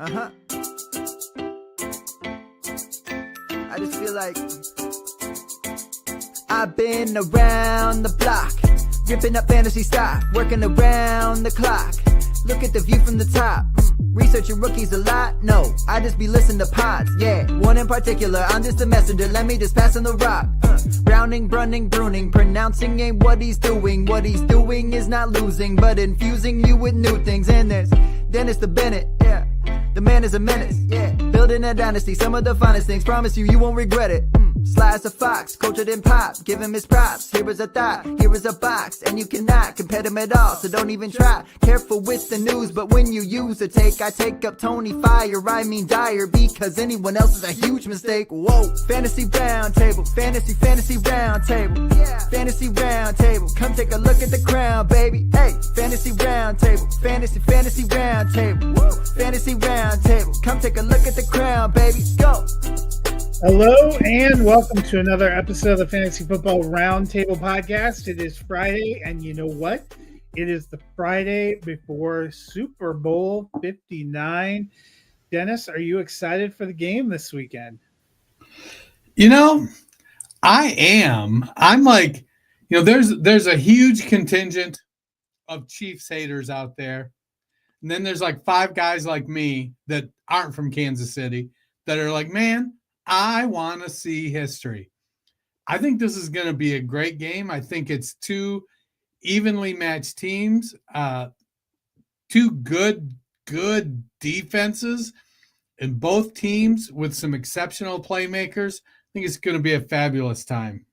Uh-huh. I just feel like I've been around the block, ripping up fantasy stock, working around the clock. Look at the view from the top. Researching rookies a lot? No, I just be listening to pods, yeah. One in particular, I'm just a messenger, let me just pass on the rock. Browning, Brunning, Bruning, pronouncing ain't what he's doing. What he's doing is not losing, but infusing you with new things. And there's Dennis the Bennett, yeah. The man is a menace, yeah. Building a dynasty, some of the finest things. Promise you, you won't regret it. Sly as a fox, cultured in pop. Give him his props. Here is a thought, here is a box, and you cannot compare them at all. So don't even try. Careful with the news, but when you use a take, I take up Tony Fire. I mean Dyer, because anyone else is a huge mistake. Whoa, fantasy round table, fantasy round table, yeah. Fantasy round table. Come take a look at the crown, baby. Hey, fantasy round table, fantasy round table, woo. Fantasy round table. Come take a look at the crown, baby. Go. Hello and welcome to another episode of the Fantasy Football Roundtable Podcast. It is Friday, and you know what? It is the Friday before Super Bowl 59. Dennis, are you excited for the game this weekend? You know, I am. I'm like, you know, there's a huge contingent of Chiefs haters out there. And then there's like five guys like me that aren't from Kansas City that are like, man, I want to see history. I think this is going to be a great game. I think it's two evenly matched teams, two good defenses, and both teams with some exceptional playmakers. I think it's going to be a fabulous time.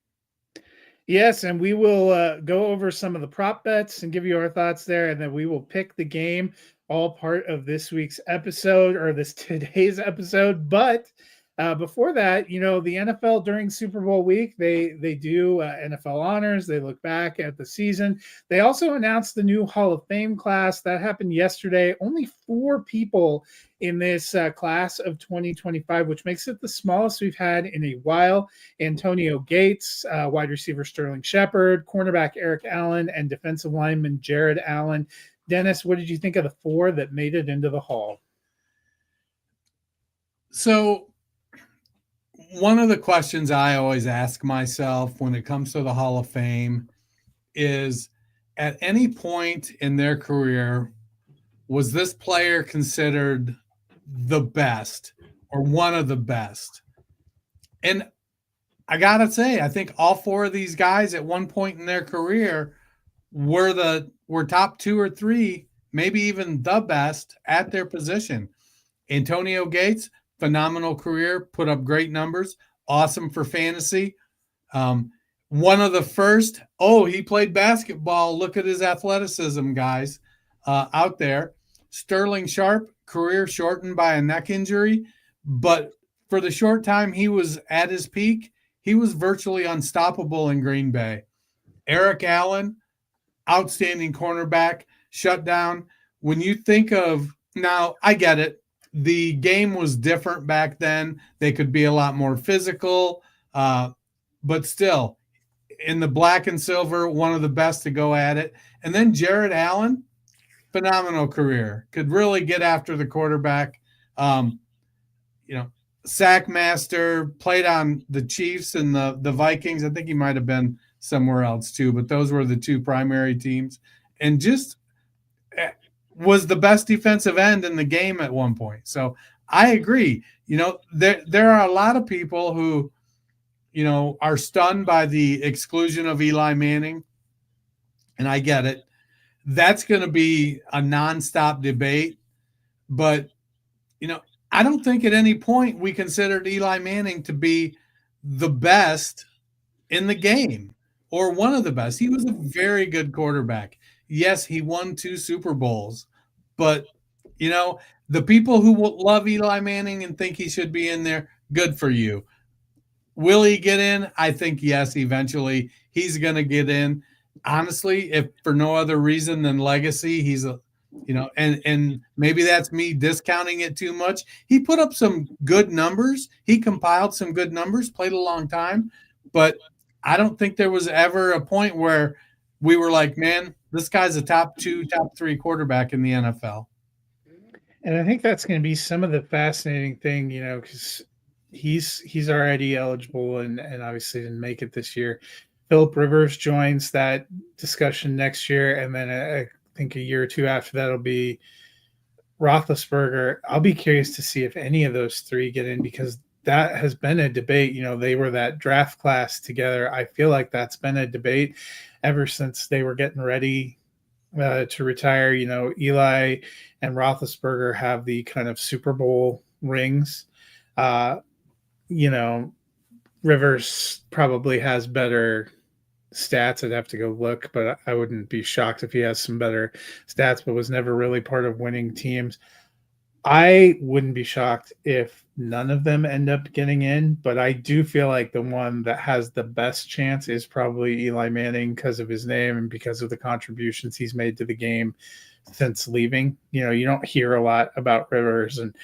Yes, and we will go over some of the prop bets and give you our thoughts there, and then we will pick the game, all part of this week's episode or today's episode. But before that, you know, the NFL during Super Bowl week, they do NFL honors. They look back at the season. They also announced the new Hall of Fame class. That happened yesterday. Only 4 people in this class of 2025, which makes it the smallest we've had in a while. Antonio Gates, wide receiver Sterling Shepard, cornerback Eric Allen, and defensive lineman Jared Allen. Dennis, what did you think of the 4 that made it into the Hall? So one of the questions I always ask myself when it comes to the Hall of Fame is, at any point in their career, was this player considered the best or one of the best? And I got to say, I think all 4 of these guys at one point in their career were top 2 or 3, maybe even the best at their position. Antonio Gates, phenomenal career, put up great numbers, awesome for fantasy. One of the first, he played basketball. Look at his athleticism, guys, out there. Sterling Sharp, career shortened by a neck injury, but for the short time he was at his peak, he was virtually unstoppable in Green Bay. Eric Allen, outstanding cornerback, shut down. When you think of, now I get it, the game was different back then. They could be a lot more physical, but still, in the black and silver, one of the best to go at it. And then Jared Allen, phenomenal career, could really get after the quarterback. Sack master, played on the Chiefs and the Vikings. I think he might have been somewhere else too, but those were the 2 primary teams. And just was the best defensive end in the game at one point. So I agree. You know, there are a lot of people who, you know, are stunned by the exclusion of Eli Manning, and I get it. That's going to be a nonstop debate. But, you know, I don't think at any point we considered Eli Manning to be the best in the game or one of the best. He was a very good quarterback. Yes, he won 2 Super Bowls. But, you know, the people who love Eli Manning and think he should be in there, good for you. Will he get in? I think, yes, eventually he's going to get in. Honestly, if for no other reason than legacy, he's a, you know, and maybe that's me discounting it too much. He put up some good numbers. He compiled some good numbers, played a long time, but I don't think there was ever a point where we were like, man, this guy's a top 2, top 3 quarterback in the NFL. And I think that's going to be some of the fascinating thing, because he's already eligible and obviously didn't make it this year. Philip Rivers joins that discussion next year, and then I think a year or two after that will be Roethlisberger. I'll be curious to see if any of those three get in, because that has been a debate. They were that draft class together. I feel like that's been a debate ever since they were getting ready to retire. Eli and Roethlisberger have the kind of Super Bowl rings. Rivers probably has better stats. I'd have to go look, but I wouldn't be shocked if he has some better stats, but was never really part of winning teams. I wouldn't be shocked if none of them end up getting in, but I do feel like the one that has the best chance is probably Eli Manning, because of his name and because of the contributions he's made to the game since leaving. You don't hear a lot about Rivers, and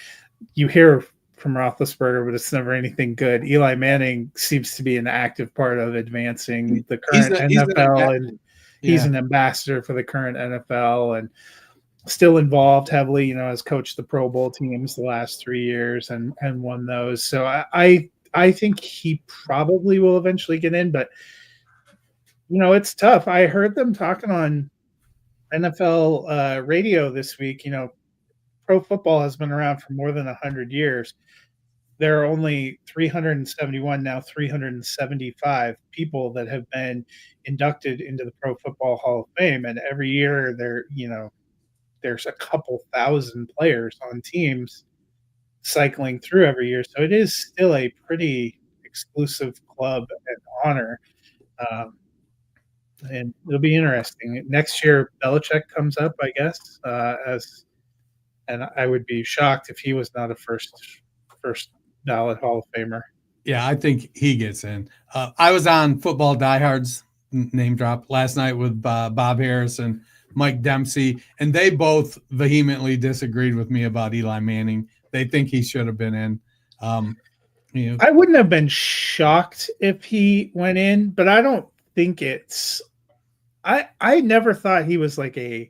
you hear from Roethlisberger, but it's never anything good. Eli Manning seems to be an active part of advancing the current NFL, and he's an ambassador for the current NFL, and still involved heavily, has coached the Pro Bowl teams the last 3 years and won those. So I think he probably will eventually get in, but it's tough. I heard them talking on NFL radio this week. Pro football has been around for more than 100 years. There are only 371, now 375 people that have been inducted into the Pro Football Hall of Fame. And every year there's a couple thousand players on teams cycling through every year. So it is still a pretty exclusive club and honor. And it'll be interesting. Next year, Belichick comes up, I guess, and I would be shocked if he was not a first ballot Hall of Famer. Yeah, I think he gets in. I was on Football Diehards, name drop, last night with Bob Harris and Mike Dempsey, and they both vehemently disagreed with me about Eli Manning. They think he should have been in. I wouldn't have been shocked if he went in, but I don't think it's – I never thought he was like a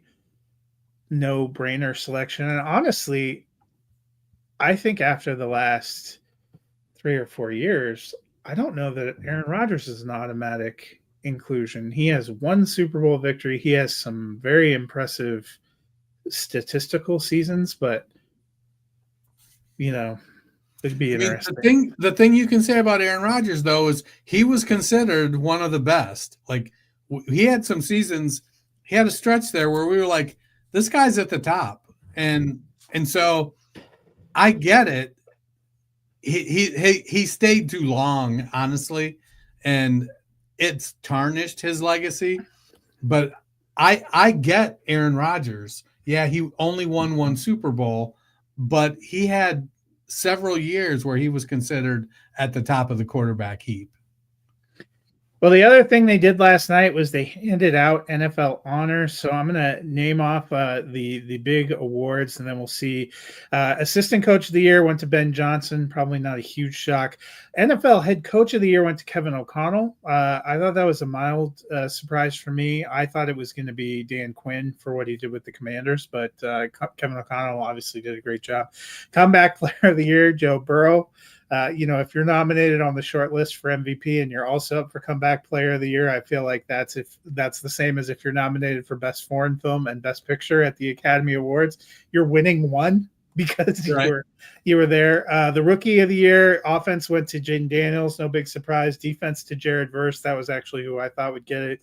no-brainer selection. And honestly, I think after the last 3 or 4 years, I don't know that Aaron Rodgers is an automatic inclusion. He has one Super Bowl victory. He has some very impressive statistical seasons, but it'd be interesting. The thing you can say about Aaron Rodgers, though, is he was considered one of the best. Like, he had some seasons, he had a stretch there where we were like, this guy's at the top. And so I get it. He stayed too long, honestly, and it's tarnished his legacy. But I get Aaron Rodgers. Yeah, he only won one Super Bowl, but he had several years where he was considered at the top of the quarterback heap. Well, the other thing they did last night was they handed out NFL honors. So I'm going to name off the big awards, and then we'll see. Assistant Coach of the Year went to Ben Johnson. Probably not a huge shock. NFL Head Coach of the Year went to Kevin O'Connell. I thought that was a mild surprise for me. I thought it was going to be Dan Quinn for what he did with the Commanders, but Kevin O'Connell obviously did a great job. Comeback Player of the Year, Joe Burrow. If you're nominated on the short list for MVP and you're also up for Comeback Player of the Year, I feel like that's the same as if you're nominated for Best Foreign Film and Best Picture at the Academy Awards. You're winning one because you were there. The Rookie of the Year, offense went to Jaden Daniels, no big surprise. Defense to Jared Verse, that was actually who I thought would get it.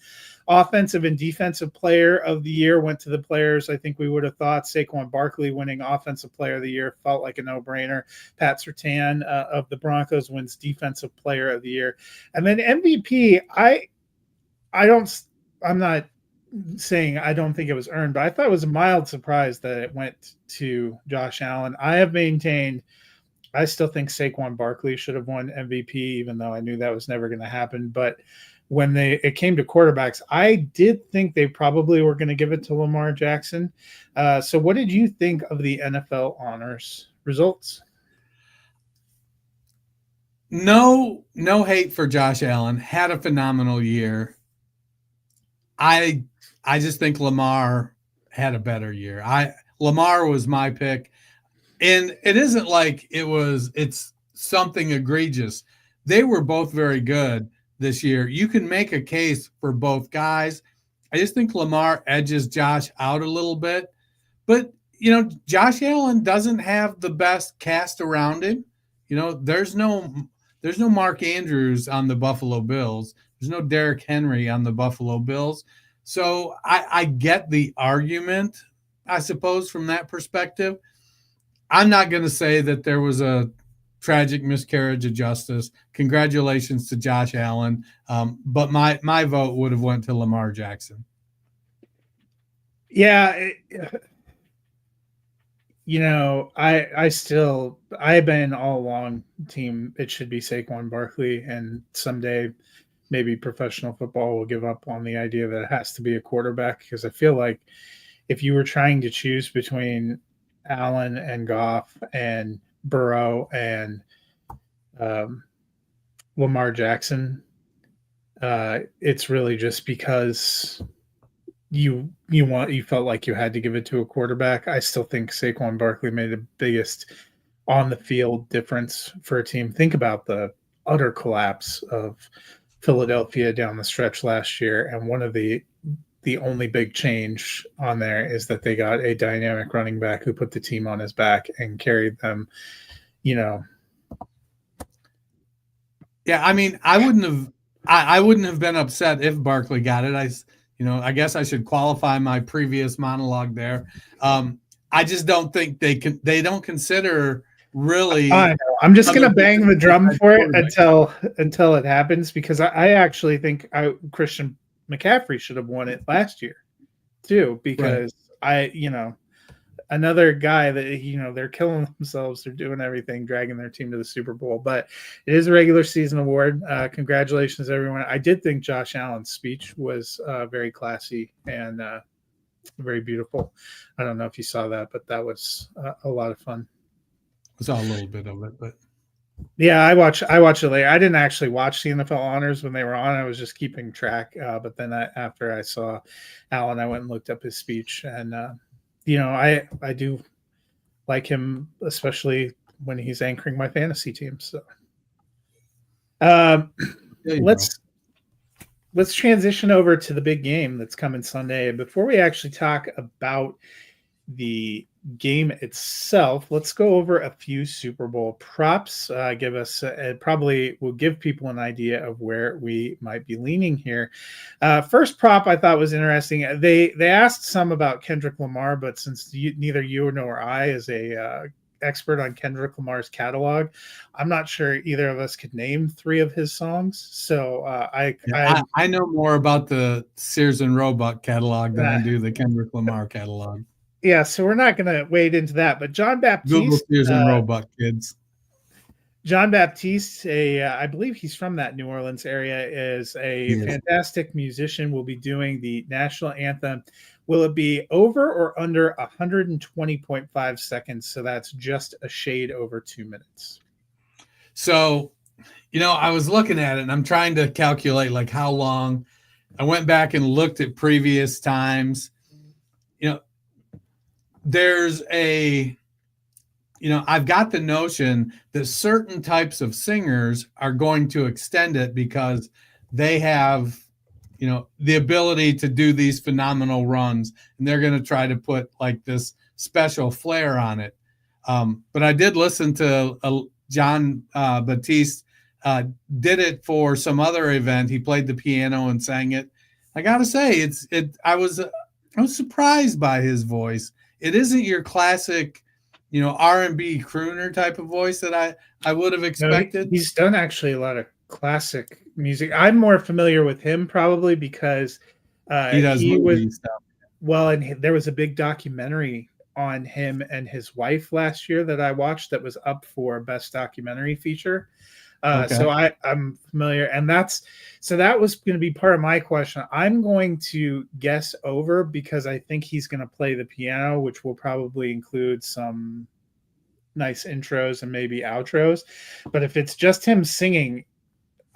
Offensive and Defensive Player of the Year went to the players I think we would have thought. Saquon Barkley winning Offensive Player of the Year felt like a no-brainer. Pat Surtain of the Broncos wins Defensive Player of the Year. And then MVP, I'm not saying I don't think it was earned, but I thought it was a mild surprise that it went to Josh Allen. I have maintained I still think Saquon Barkley should have won MVP, even though I knew that was never going to happen. But when it came to quarterbacks, I did think they probably were going to give it to Lamar Jackson. So what did you think of the NFL honors results? No hate for Josh Allen. Had a phenomenal year. I just think Lamar had a better year. Lamar was my pick. And it isn't like it's something egregious. They were both very good this year. You can make a case for both guys. I just think Lamar edges Josh out a little bit. But, Josh Allen doesn't have the best cast around him. There's no Mark Andrews on the Buffalo Bills. There's no Derrick Henry on the Buffalo Bills. So I get the argument, I suppose, from that perspective. I'm not going to say that there was a tragic miscarriage of justice. Congratulations to Josh Allen. But my vote would have went to Lamar Jackson. Yeah. I've been all along team. It should be Saquon Barkley, and someday maybe professional football will give up on the idea that it has to be a quarterback, because I feel like if you were trying to choose between Allen and Goff and Burrow and Lamar Jackson, it's really just because you felt like you had to give it to a quarterback. I still think Saquon Barkley made the biggest on the field difference for a team. Think about the utter collapse of Philadelphia down the stretch last year, and one of the only big change on there is that they got a dynamic running back who put the team on his back and carried them. Yeah, I mean, I wouldn't have been upset if Barkley got it. I guess I should qualify my previous monologue there. I just don't think they don't consider really. I know. I'm just going to bang the drum for it until it happens, because I actually think Christian McCaffrey should have won it last year too, because another guy that, they're killing themselves. They're doing everything, dragging their team to the Super Bowl, but it is a regular season award. Congratulations, everyone. I did think Josh Allen's speech was very classy and very beautiful. I don't know if you saw that, but that was a lot of fun. I saw a little bit of it, but yeah, I watch it later. I didn't actually watch the NFL honors when they were on. I was just keeping track. But then after I saw Allen, I went and looked up his speech, and I do like him, especially when he's anchoring my fantasy team. So let's transition over to the big game that's coming Sunday. Before we actually talk about the game itself, let's go over a few Super Bowl props. Give us probably will give people an idea of where we might be leaning here. First prop I thought was interesting. They asked some about Kendrick Lamar, but since neither you nor I is a expert on Kendrick Lamar's catalog, I'm not sure either of us could name 3 of his songs. So I know more about the Sears and Roebuck catalog than I do the Kendrick Lamar catalog. Yeah, so we're not going to wade into that. But John Baptiste, Google Sears and Roebuck, kids. John Baptiste, I believe he's from that New Orleans area, is a fantastic musician. Will be doing the national anthem. Will it be over or under 120.5 seconds? So that's just a shade over 2 minutes. So, I was looking at it and I'm trying to calculate like how long. I went back and looked at previous times. There's I've got the notion that certain types of singers are going to extend it because they have, the ability to do these phenomenal runs, and they're going to try to put like this special flair on it. But I did listen to John Baptiste did it for some other event. He played the piano and sang it. I got to say, I was surprised by his voice. It isn't your classic, R&B crooner type of voice that I would have expected. No, he's done actually a lot of classic music. I'm more familiar with him probably because he does movie stuff. Well, and there was a big documentary on him and his wife last year that I watched that was up for Best Documentary Feature. Okay. So I'm familiar, and that was going to be part of my question. I'm going to guess over because I think he's going to play the piano, which will probably include some nice intros and maybe outros. But if it's just him singing,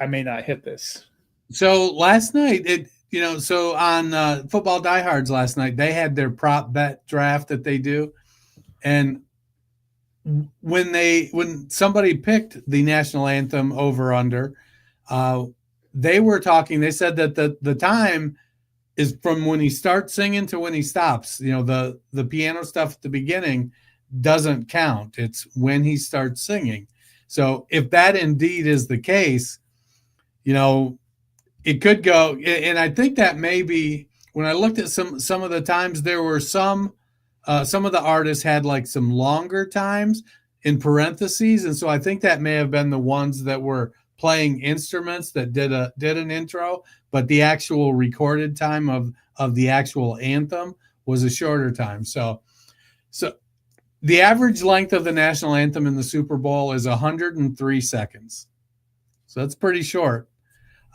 I may not hit this. So last night, so on Football Diehards last night, they had their prop bet draft that they do, and when somebody picked the national anthem over under, they were talking. They said that the time is from when he starts singing to when he stops. You know, the piano stuff at the beginning doesn't count. It's when he starts singing. So if that indeed is the case, you know, it could go. And I think that maybe when I looked at some of the times, there were some of the artists had like some longer times in parentheses. And so I think that may have been the ones that were playing instruments that did an intro, but the actual recorded time of the actual anthem was a shorter time. So the average length of the national anthem in the Super Bowl is 103 seconds. So that's pretty short.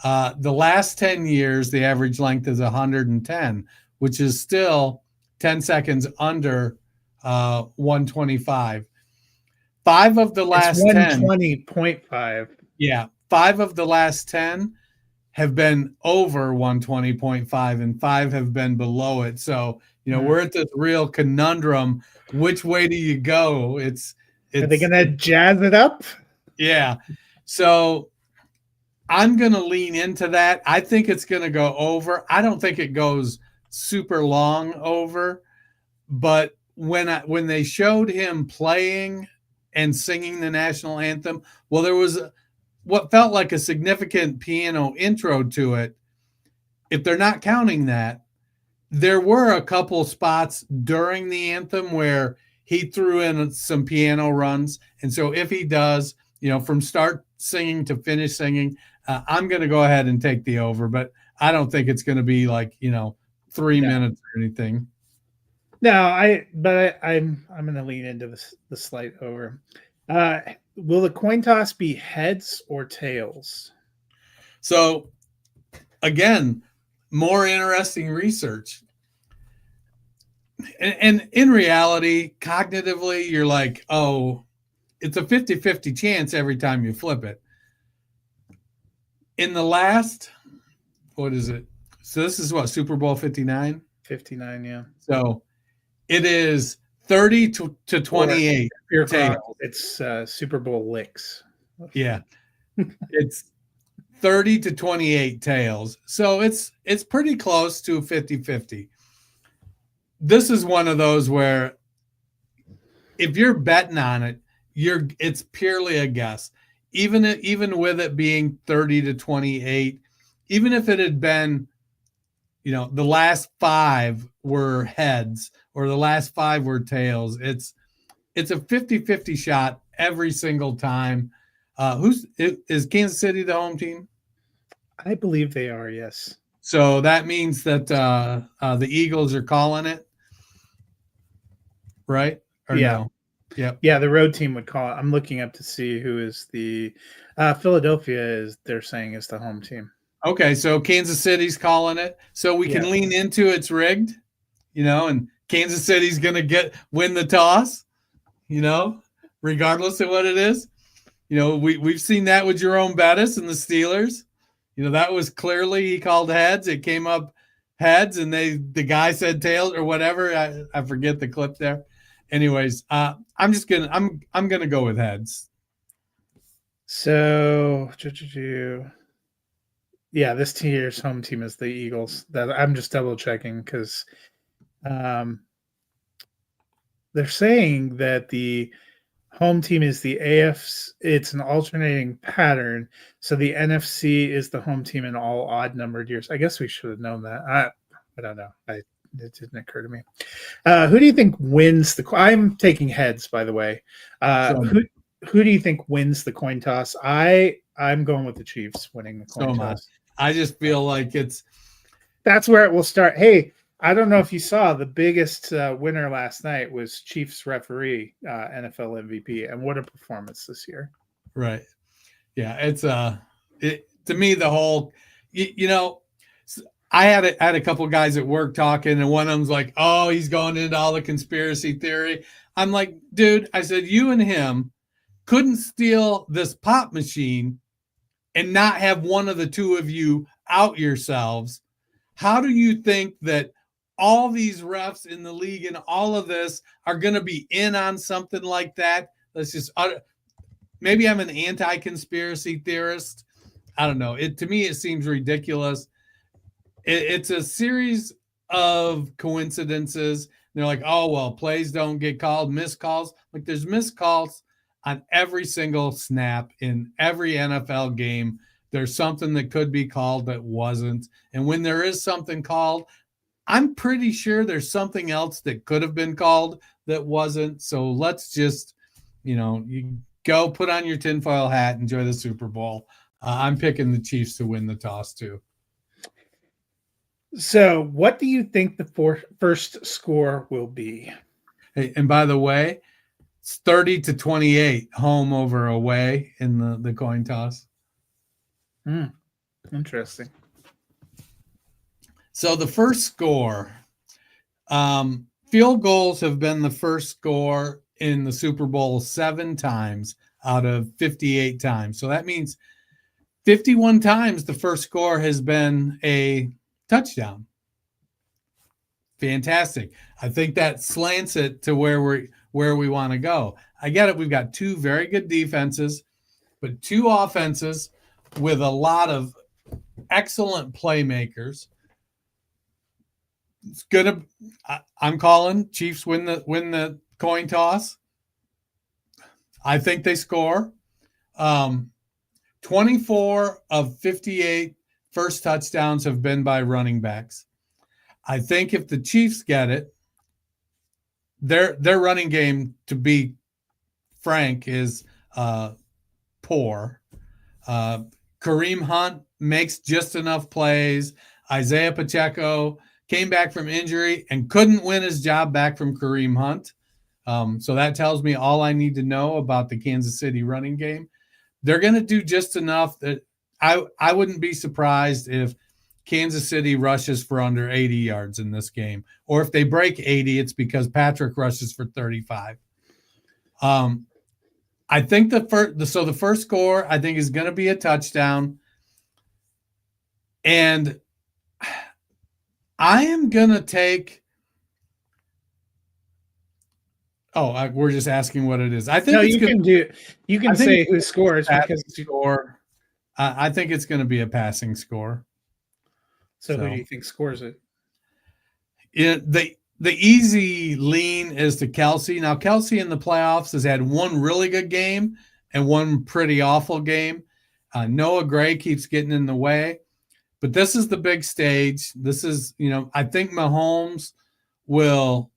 The last 10 years, the average length is 110, which is still 10 seconds under 125. 5 of the last 10. 120.5. Yeah. 5 of the last 10 have been over 120.5 and 5 have been below it. So, you know, we're at this real conundrum. Which way do you go? Are they going to jazz it up? Yeah. So I'm going to lean into that. I think it's going to go over. I don't think it goes super long over, but when they showed him playing and singing the national anthem, well, there was what felt like a significant piano intro to it. If they're not counting that, there were a couple spots during the anthem where he threw in some piano runs. And so if he does, you know, from start singing to finish singing, I'm going to go ahead and take the over, but I don't think it's going to be like, you know, 3 minutes or anything. No, I'm going to lean into the slight over. Will the coin toss be heads or tails? So again, more interesting research. And in reality, cognitively, you're like, oh, it's a 50-50 chance every time you flip it. In the last, what is it? So this is what, Super Bowl 59? 59, yeah. So it is 30 to 28. It's Super Bowl licks. Yeah. It's 30 to 28 tails. So it's pretty close to 50-50. This is one of those where if you're betting on it, it's purely a guess. Even with it being 30 to 28, even if it had been, you know, the last 5 were heads or the last 5 were tails, it's a 50-50 shot every single time. Is Kansas City the home team? I believe they are, yes. So that means that the Eagles are calling it, right? Or yeah. No? Yep. Yeah, the road team would call it. I'm looking up to see who is the Philadelphia they're saying is the home team. Okay, so Kansas City's calling it. So we can lean into it's rigged, you know, and Kansas City's going to win the toss, you know, regardless of what it is. You know, we've seen that with Jerome Bettis and the Steelers. You know, that was clearly he called heads. It came up heads and the guy said tails or whatever. I forget the clip there. Anyways, I'm gonna go with heads. So yeah, this year's home team is the Eagles. That I'm just double checking because they're saying that the home team is the AFC. It's an alternating pattern. So the NFC is the home team in all odd numbered years. I guess we should have known that. I don't know. It didn't occur to me. Who do you think wins I'm taking heads, by the way. Who do you think wins the coin toss? I'm going with the Chiefs winning the coin toss. I just feel like that's where it will start. Hey, I don't know if you saw the biggest winner last night was Chiefs referee, NFL MVP, and what a performance this year. Right. Yeah, it's to me the whole you know, I had a couple guys at work talking, and one of them's like, "Oh, he's going into all the conspiracy theory." I'm like, "Dude," I said, "you and him couldn't steal this pop machine and not have one of the two of you out yourselves. How do you think that all these refs in the league and all of this are going to be in on something like that? Let's just maybe I'm an anti-conspiracy theorist. I don't know. To me, it seems ridiculous. It's a series of coincidences. They're like, oh, well, plays don't get called, missed calls. Like, there's missed calls on every single snap in every NFL game. There's something that could be called that wasn't. And when there is something called, I'm pretty sure there's something else that could have been called that wasn't. So let's just, you go put on your tinfoil hat, enjoy the Super Bowl. I'm picking the Chiefs to win the toss too. So what do you think the first score will be? Hey, and by the way, it's 30-28 home over away in the coin toss. Interesting. So the first score, field goals have been the first score in the Super Bowl 7 times out of 58 times. So that means 51 times the first score has been a touchdown. Fantastic. I think that slants it to where we want to go. I get it. We've got 2 very good defenses, but 2 offenses with a lot of excellent playmakers. It's gonna. I'm calling Chiefs win the coin toss. I think they score. 24 of 58 first touchdowns have been by running backs. I think if the Chiefs get it, their running game, to be frank, is poor. Kareem Hunt makes just enough plays. Isaiah Pacheco came back from injury and couldn't win his job back from Kareem Hunt. So that tells me all I need to know about the Kansas City running game. They're going to do just enough that I wouldn't be surprised if Kansas City rushes for under 80 yards in this game. Or if they break 80, it's because Patrick rushes for 35. I think the first score, I think, is going to be a touchdown. And I am going to take we're just asking what it is. I think you can say who scores because score. I think it's going to be a passing score. So who do you think scores it? The easy lean is to Kelsey. Now, Kelsey in the playoffs has had one really good game and one pretty awful game. Noah Gray keeps getting in the way. But this is the big stage. This is, I think Mahomes will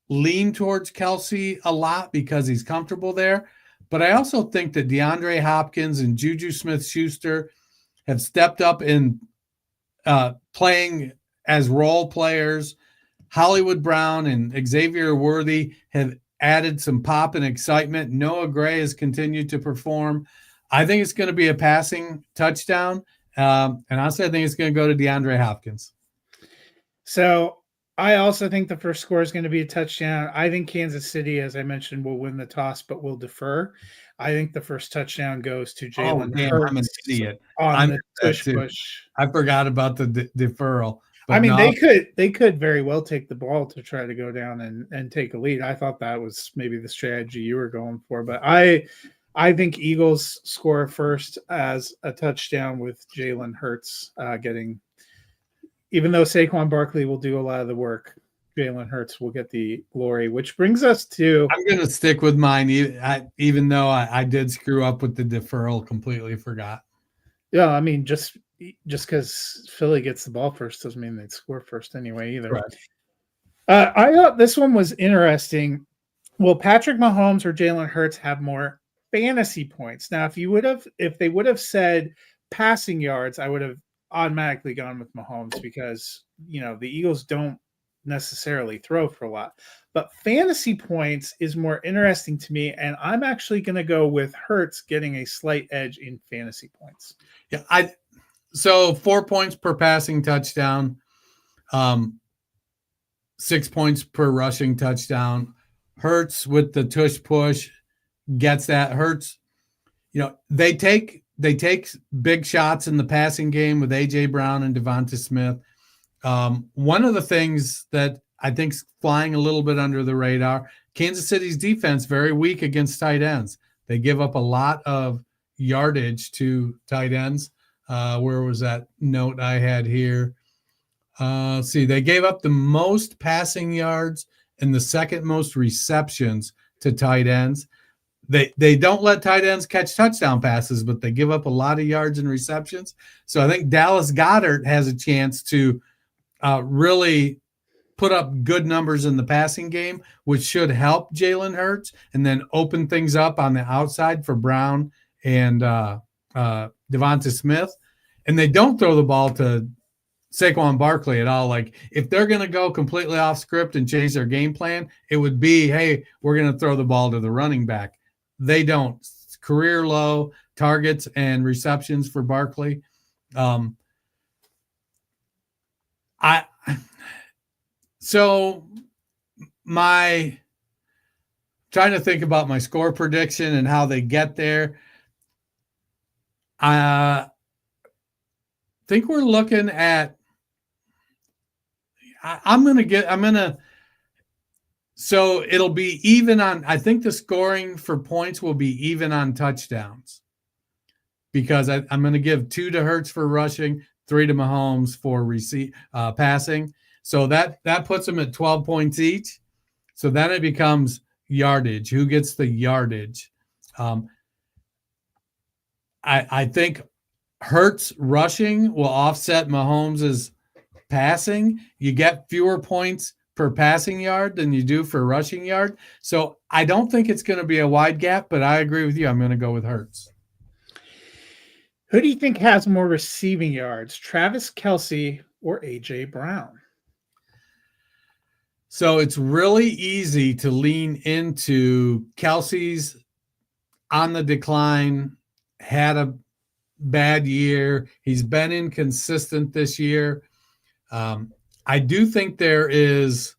lean towards Kelsey a lot because he's comfortable there. But I also think that DeAndre Hopkins and Juju Smith-Schuster have stepped up in playing as role players. Hollywood Brown and Xavier Worthy have added some pop and excitement. Noah Gray has continued to perform. I think it's going to be a passing touchdown. And honestly, I think it's going to go to DeAndre Hopkins. So I also think the first score is going to be a touchdown. I think Kansas City, as I mentioned, will win the toss, but will defer. I think the first touchdown goes to Jalen Hurts. I'm an idiot. On the push. I forgot about the deferral. I mean, they could very well take the ball to try to go down and take a lead. I thought that was maybe the strategy you were going for, but I think Eagles score first as a touchdown with Jalen Hurts getting, even though Saquon Barkley will do a lot of the work, Jalen Hurts will get the glory, which brings us to... I'm going to stick with mine, even though I did screw up with the deferral, completely forgot. Yeah, I mean, just because Philly gets the ball first doesn't mean they'd score first anyway either. Right. I thought this one was interesting. Will Patrick Mahomes or Jalen Hurts have more fantasy points? Now, if they would have said passing yards, I would have automatically gone with Mahomes because, the Eagles don't necessarily throw for a lot. But fantasy points is more interesting to me, and I'm actually going to go with Hurts getting a slight edge in fantasy points. Yeah, so 4 points per passing touchdown, 6 points per rushing touchdown. Hurts with the tush push gets that. Hurts, they take big shots in the passing game with A.J. Brown and Devonta Smith. One of the things that I think flying a little bit under the radar. Kansas City's defense very weak against tight ends. They give up a lot of yardage to tight ends. Where was that note I had here? See, they gave up the most passing yards and the second most receptions to tight ends. They don't let tight ends catch touchdown passes, but they give up a lot of yards and receptions. So I think Dallas Goedert has a chance to really put up good numbers in the passing game, which should help Jalen Hurts, and then open things up on the outside for Brown and Devonta Smith. And they don't throw the ball to Saquon Barkley at all. Like, if they're going to go completely off script and change their game plan, it would be, hey, we're going to throw the ball to the running back. They don't. Career low targets and receptions for Barkley. So my trying to think about my score prediction and how they get there. I think we're looking at, so it'll be even on, I think the scoring for points will be even on touchdowns, because I'm going to give 2 to Hurts for rushing, 3 to Mahomes for passing. So that puts them at 12 points each. So then it becomes yardage. Who gets the yardage? I think Hurts rushing will offset Mahomes' passing. You get fewer points per passing yard than you do for rushing yard. So I don't think it's going to be a wide gap, but I agree with you. I'm going to go with Hurts. Who do you think has more receiving yards, Travis Kelce or A.J. Brown? So it's really easy to lean into Kelce's on the decline, had a bad year. He's been inconsistent this year. I do think there's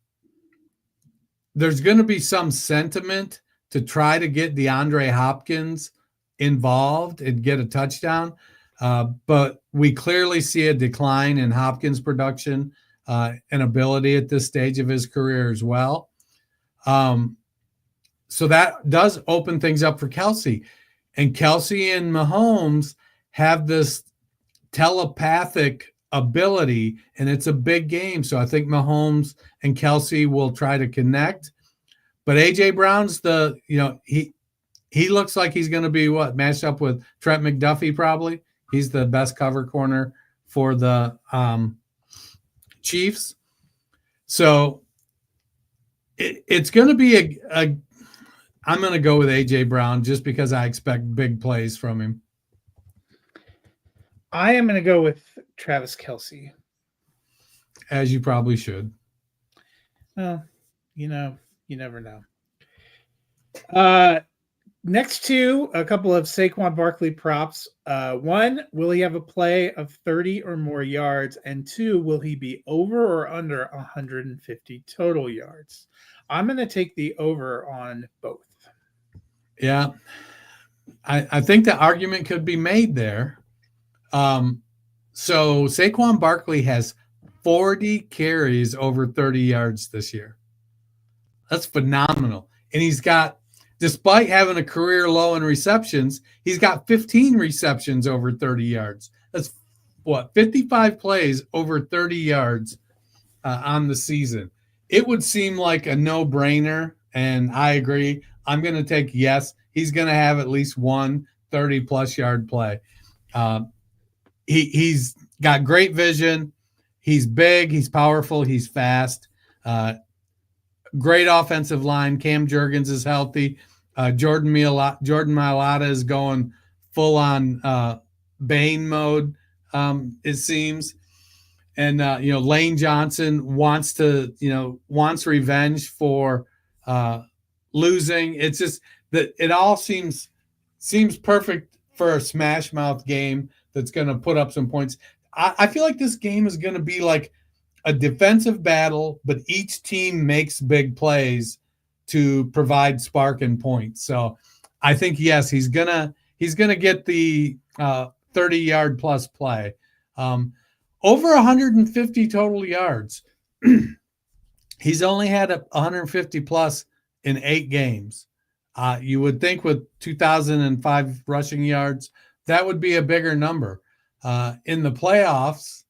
going to be some sentiment to try to get DeAndre Hopkins involved and get a touchdown. But we clearly see a decline in Hopkins' production and ability at this stage of his career as well. So that does open things up for Kelce. And Kelce and Mahomes have this telepathic ability, and it's a big game. So I think Mahomes and Kelce will try to connect. But A.J. Brown's he looks like he's going to be matched up with Trent McDuffie probably. He's the best cover corner for the Chiefs. So it's going to be I'm going to go with A.J. Brown just because I expect big plays from him. I am going to go with Travis Kelce. As you probably should. Well, you never know. Next to a couple of Saquon Barkley props. 1, will he have a play of 30 or more yards? And 2, will he be over or under 150 total yards? I'm going to take the over on both. Yeah. I think the argument could be made there. So Saquon Barkley has 40 carries over 30 yards this year. That's phenomenal. And he's got, despite having a career low in receptions, he's got 15 receptions over 30 yards. That's 55 plays over 30 yards on the season. It would seem like a no-brainer, and I agree. I'm going to take yes. He's going to have at least one 30-plus yard play. He's got great vision. He's big. He's powerful. He's fast. Great offensive line. Cam Jurgens is healthy. Jordan Mailata is going full on Bane mode, it seems. And Lane Johnson wants revenge for losing. It's just that it all seems perfect for a smash mouth game that's going to put up some points. I feel like this game is going to be like a defensive battle, but each team makes big plays to provide spark and points. So I think, yes, he's gonna get the 30-yard plus play. Over 150 total yards. He's only had 150 plus in 8 games. You would think with 2,005 rushing yards, that would be a bigger number. In the playoffs,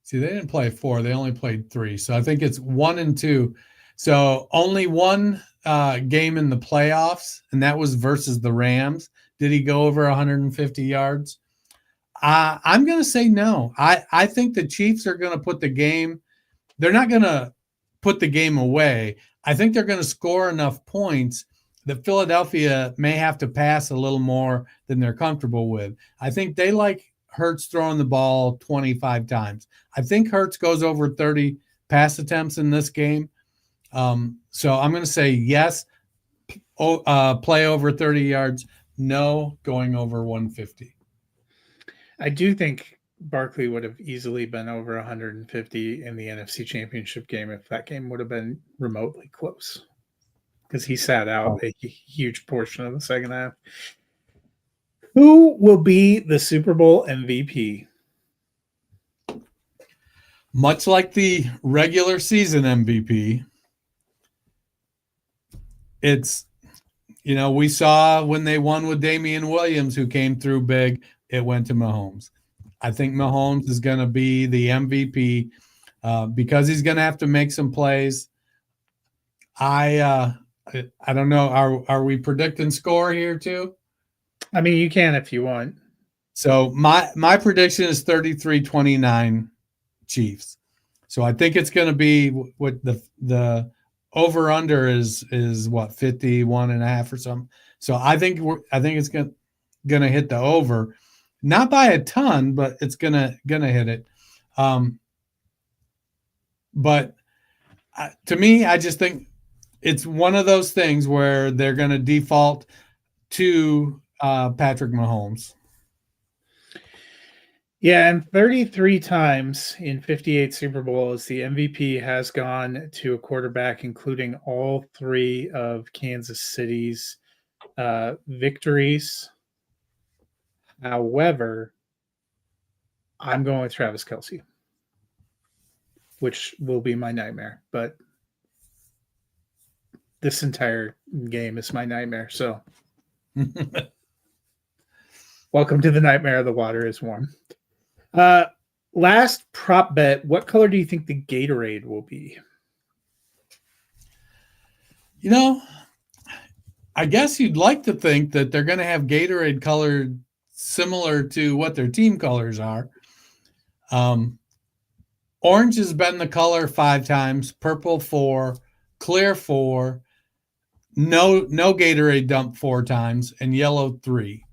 see, they didn't play 4. They only played 3. So I think it's 1 and 2. So only one game in the playoffs, and that was versus the Rams. Did he go over 150 yards? I'm going to say no. I think the Chiefs are going to put the game – they're not going to put the game away. I think they're going to score enough points that Philadelphia may have to pass a little more than they're comfortable with. I think they like Hurts throwing the ball 25 times. I think Hurts goes over 30 pass attempts in this game. So I'm going to say yes, play over 30 yards, no, going over 150. I do think Barkley would have easily been over 150 in the NFC Championship game if that game would have been remotely close, because he sat out a huge portion of the second half. Who will be the Super Bowl MVP? Much like the regular season MVP, it's, we saw when they won with Damian Williams, who came through big, it went to Mahomes. I think Mahomes is going to be the MVP because he's going to have to make some plays. I don't know. Are we predicting score here too? I mean, you can if you want. So my prediction is 33-29 Chiefs. So I think it's going to be what the over under is what, 51.5 or something. So I think it's going to hit the over, not by a ton, but it's going to hit it. But to me, I just think it's one of those things where they're going to default to Patrick Mahomes. Yeah, and 33 times in 58 Super Bowls, the MVP has gone to a quarterback, including all 3 of Kansas City's victories. However, I'm going with Travis Kelce, which will be my nightmare. But this entire game is my nightmare. So welcome to the nightmare. The water is warm. Last prop bet. What color do you think the Gatorade will be? I guess you'd like to think that they're going to have Gatorade colored similar to what their team colors are. Orange has been the color 5 times, purple 4, clear 4, no Gatorade dump 4 times, and yellow 3.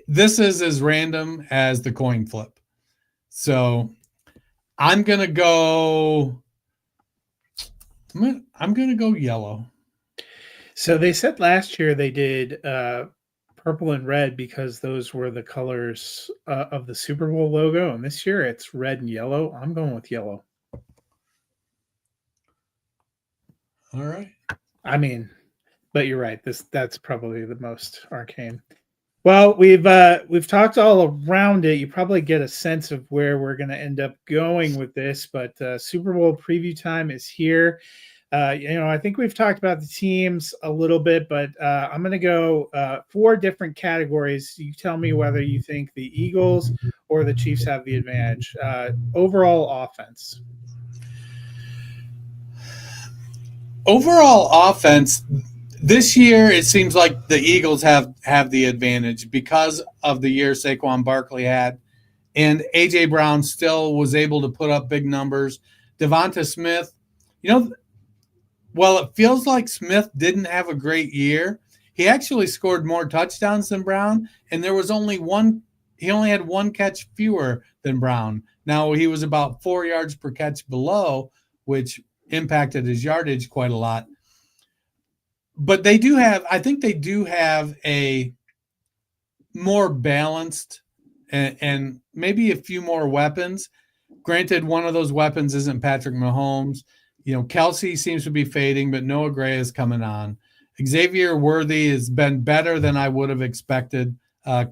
This is as random as the coin flip. So I'm going to go yellow. So they said last year they did purple and red because those were the colors of the Super Bowl logo. And this year it's red and yellow. I'm going with yellow. All right. I mean, but you're right. That's probably the most arcane. Well, we've talked all around it. You probably get a sense of where we're going to end up going with this, but Super Bowl preview time is here. I think we've talked about the teams a little bit, but I'm going to go 4 different categories. You tell me whether you think the Eagles or the Chiefs have the advantage. Overall offense. Overall offense. This year, it seems like the Eagles have the advantage because of the year Saquon Barkley had. And A.J. Brown still was able to put up big numbers. Devonta Smith, well, it feels like Smith didn't have a great year. He actually scored more touchdowns than Brown, and there was only one – he only had 1 catch fewer than Brown. Now, he was about 4 yards per catch below, which impacted his yardage quite a lot. But I think they do have a more balanced and maybe a few more weapons. Granted, one of those weapons isn't Patrick Mahomes. Kelce seems to be fading, but Noah Gray is coming on. Xavier Worthy has been better than I would have expected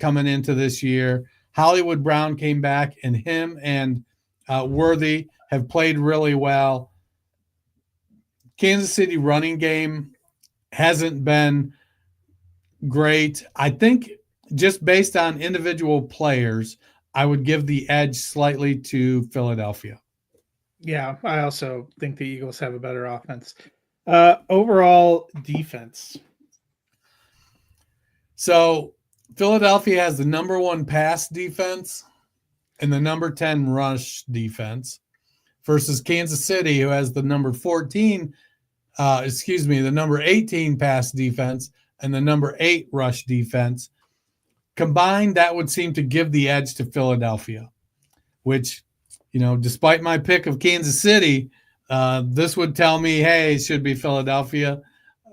coming into this year. Hollywood Brown came back, and him and Worthy have played really well. Kansas City running game hasn't been great. I think just based on individual players, I would give the edge slightly to Philadelphia. Yeah, I also think the Eagles have a better offense. Overall defense. So Philadelphia has the number 1 pass defense and the number 10 rush defense versus Kansas City, who has the number 14, the number 18 pass defense and the number 8 rush defense. Combined, that would seem to give the edge to Philadelphia, which, despite my pick of Kansas City, this would tell me, hey, it should be Philadelphia.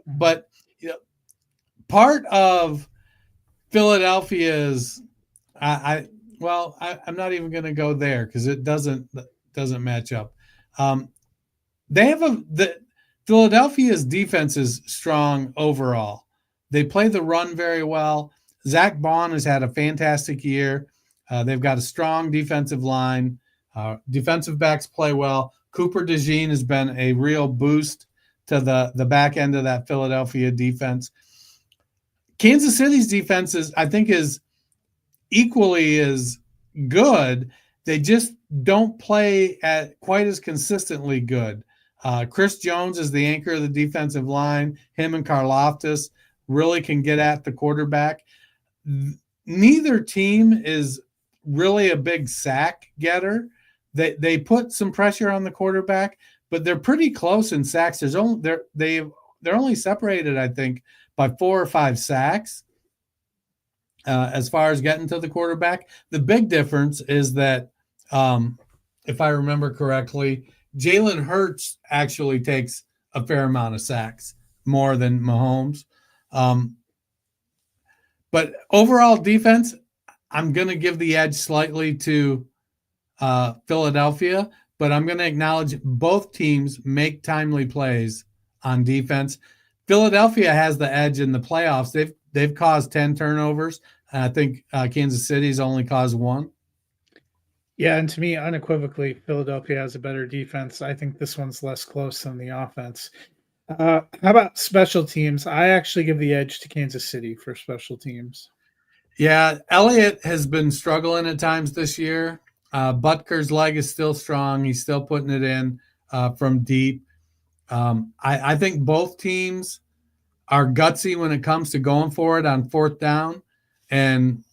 But part of Philadelphia's, I'm not even going to go there because it doesn't match up. Philadelphia's defense is strong overall. They play the run very well. Zach Bond has had a fantastic year. They've got a strong defensive line. Defensive backs play well. Cooper DeJean has been a real boost to the back end of that Philadelphia defense. Kansas City's defense is equally as good. They just don't play at quite as consistently good. Chris Jones is the anchor of the defensive line. Him and Karlaftis really can get at the quarterback. Neither team is really a big sack getter. They put some pressure on the quarterback, but they're pretty close in sacks. They're only separated, I think, by 4 or 5 sacks as far as getting to the quarterback. The big difference is that, if I remember correctly, Jalen Hurts actually takes a fair amount of sacks, more than Mahomes. But overall defense, I'm going to give the edge slightly to Philadelphia, but I'm going to acknowledge both teams make timely plays on defense. Philadelphia has the edge in the playoffs. They've caused 10 turnovers. And I think Kansas City's only caused 1. Yeah, and to me, unequivocally, Philadelphia has a better defense. I think this one's less close than the offense. How about special teams? I actually give the edge to Kansas City for special teams. Yeah, Elliott has been struggling at times this year. Butker's leg is still strong. He's still putting it in from deep. I think both teams are gutsy when it comes to going for it on 4th down. And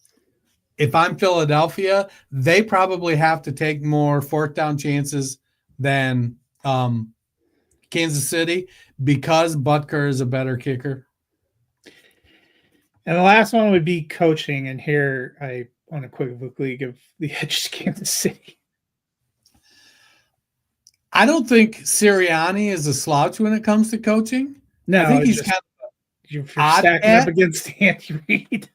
if I'm Philadelphia, they probably have to take more 4th down chances than Kansas City because Butker is a better kicker. And the last one would be coaching. And here I unequivocally give the edge to Kansas City. I don't think Sirianni is a slouch when it comes to coaching. No, I think he's kind of you're stacking up against Andy Reid.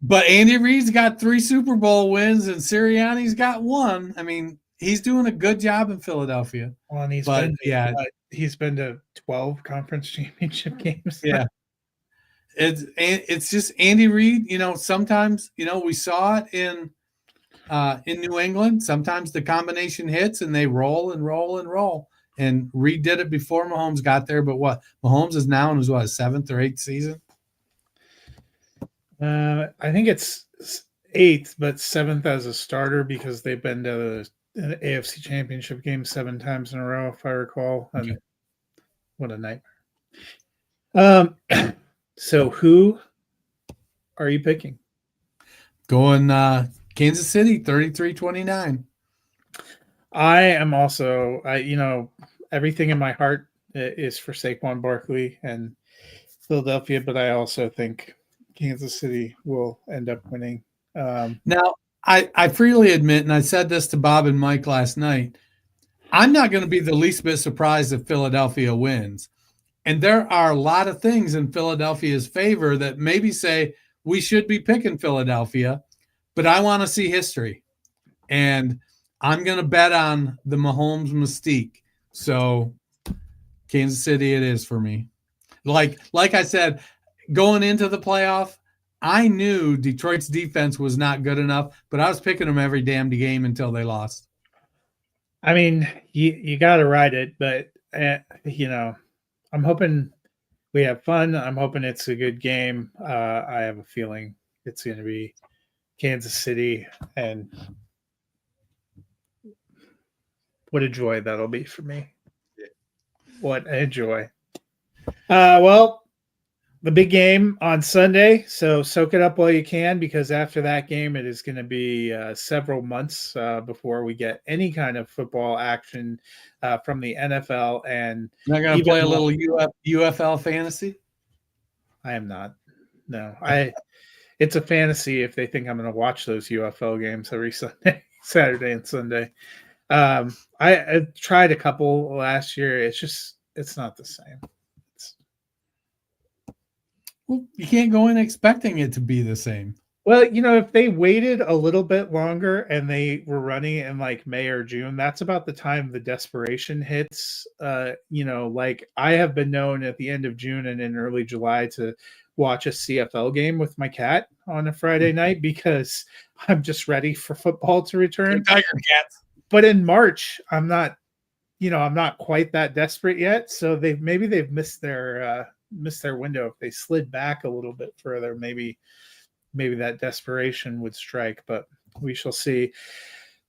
But Andy Reid's got 3 Super Bowl wins and Sirianni's got 1. I mean, he's doing a good job in Philadelphia. Well, and he's been to 12 conference championship games. Yeah. It's just Andy Reid, sometimes, we saw it in New England. Sometimes the combination hits and they roll and roll and roll. And Reid did it before Mahomes got there. But Mahomes is now in his 7th or 8th season? I think it's 8th, but 7th as a starter because they've been to the AFC Championship game 7 times in a row, if I recall. Okay. What a nightmare. So who are you picking? Going Kansas City, 33-29. I am also, everything in my heart is for Saquon Barkley and Philadelphia, but I also think Kansas City will end up winning. Now, I freely admit, and I said this to Bob and Mike last night, I'm not going to be the least bit surprised if Philadelphia wins. And there are a lot of things in Philadelphia's favor that maybe say we should be picking Philadelphia, but I want to see history. And I'm going to bet on the Mahomes mystique. So Kansas City it is for me. Like I said, going into the playoff, I knew Detroit's defense was not good enough, but I was picking them every damn game until they lost. I mean, you got to ride it, but I'm hoping we have fun. I'm hoping it's a good game. I have a feeling it's going to be Kansas City, and what a joy that'll be for me. What a joy. Well, the big game on Sunday, so soak it up while you can, because after that game, it is going to be several months before we get any kind of football action from the NFL. And you're not going to play a little UFL fantasy? I am not. No, it's a fantasy if they think I'm going to watch those UFL games every Sunday, Saturday and Sunday. I tried a couple last year. It's not the same. Well, you can't go in expecting it to be the same. Well, if they waited a little bit longer and they were running in like May or June, that's about the time the desperation hits. Like I have been known at the end of June and in early July to watch a CFL game with my cat on a Friday night because I'm just ready for football to return. Tiger cats. But in March, I'm not quite that desperate yet. So they've missed their window. If they slid back a little bit further, maybe that desperation would strike, but we shall see.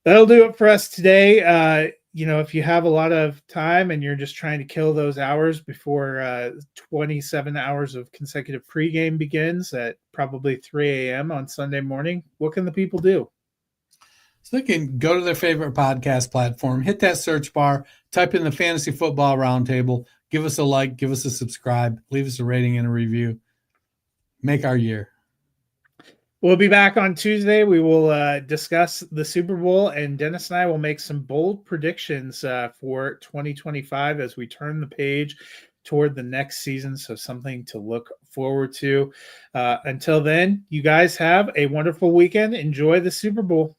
That'll do it for us today. If you have a lot of time and you're just trying to kill those hours before 27 hours of consecutive pregame begins at probably 3 a.m. on Sunday morning, what can the people do? So they can go to their favorite podcast platform, hit that search bar, type in the Fantasy Football Roundtable, give us a like, give us a subscribe, leave us a rating and a review. Make our year. We'll be back on Tuesday. We will discuss the Super Bowl, and Dennis and I will make some bold predictions for 2025 as we turn the page toward the next season. So something to look forward to. Until then, you guys have a wonderful weekend. Enjoy the Super Bowl.